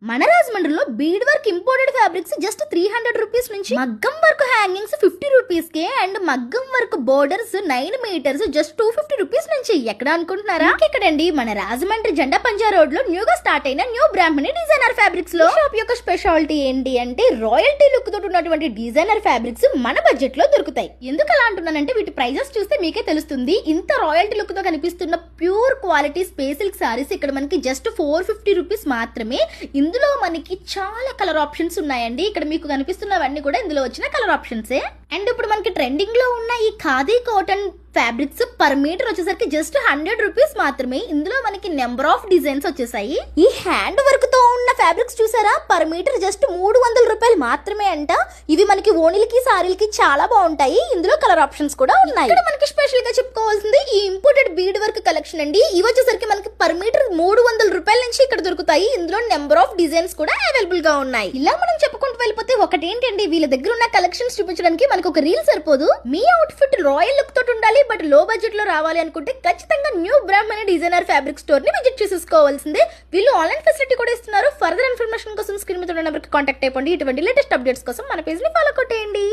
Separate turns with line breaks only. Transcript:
మన రాజమండ్రిలో bead work imported fabrics just 300 rupees నుంచి మగ్గం వర్క్ హ్యాంగింగ్స్ 50 రూపీస్ కే అండ్ మగ్గం work borders 9 meters just 250 rupees నుంచి. ఎక్కడ అనుకుంటున్నారా? ఇక్కడండి మన రాజమండ్రి జెండా పంజా రోడ్ లో న్యూగా స్టార్ట్ అయిన న్యూ బ్రాహ్మణి డిజైనర్ ఫ్యాబ్రిక్స్ లో షాప్ యొక్క స్పెషాలిటీ ఏంటి అంటే రాయల్టీ లుక్ తోటి ఉన్నటువంటి డిజైనర్ ఫ్యాబ్రిక్స్ మన బడ్జెట్ లో దొరుకుతాయి. ఎందుకు అలా అంటున్నానంటే వీటి ప్రైజెస్ చూస్తే మీకే తెలుస్తుంది. ఇంత రాయల్టీ లుక్ తో కనిపిస్తున్న pure quality space silk saris ఇక్కడ మనకి జస్ట్ 450 రూపీస్ మాత్రమే. ఇందులో మనకి చాలా కలర్ ఆప్షన్స్ ఉన్నాయండి. ఇక్కడ మీకు కనిపిస్తున్నవన్నీ కూడా ఇందులో వచ్చిన కలర్ ఆప్షన్సే. అండ్ ఇప్పుడు మనకి ట్రెండింగ్ లో ఉన్న ఈ khadi cotton fabrics per metre వచ్చేసరికి జస్ట్ 100 రూపీస్ మాత్రమే. ఇందులో మనకి నెంబర్ ఆఫ్ డిజైన్స్ వచ్చేసాయి. ఈ హ్యాండ్ వర్క్ తో ఉన్న ఫ్యాబ్రిక్స్ చూసారా, పర్ మీటర్ జస్ట్ 300 రూపాయలు మాత్రమే అంట. ఇవి మనకి ఓణిలకి సారీలకి చాలా బాగుంటాయి. ఇందులో కలర్ ఆప్షన్స్ కూడా ఉన్నాయి. ఇక్కడ మనకి స్పెషల్ గా చెప్పుకోవాల్సింది ఈ ఇంపోర్టెడ్ బీడ్ వర్క్ కలెక్షన్ అండి. ఇవి వచ్చేసరికి మనకి పర్ మీటర్ 300 రూపాయల నుంచి ఇక్కడ దొరుకుతాయి. ఇందులో నెంబర్ ఆఫ్ డిజైన్స్ కూడా అవైలబుల్ గా ఉన్నాయి. ఇలా మనం చెప్పుకుంటూ వెళ్ళిపోతే ఒకటేంటండి, వీళ్ళ దగ్గర ఉన్న కలెక్షన్స్ చూపించడానికి మనకు ఒక రీల్ సరిపోదు. Me out fit royal look తోటి ఉండాలి, బట్ లో బడ్జెట్ లో రావాలి అనుకుంటే ఖచ్చితంగా న్యూ బ్రాహ్మణి డిజైనర్ ఫ్యాబ్రిక్ స్టోర్ ని విజిట్ చేసేసుకోవాల్సిందే. వీళ్ళు ఆన్లైన్ ఫెసిలిటీ కూడా ఇస్తున్నారు. ఫర్దర్ ఇన్ఫర్మేషన్ కోసం స్క్రీన్ మీద ఉన్న నెంబర్ కి కాంటాక్ట్ అయిపోండి. ఇటువంటి లేటెస్ట్ అప్డేట్స్ కోసం మన పేజ్ ని ఫాలో కొట్టేయండి.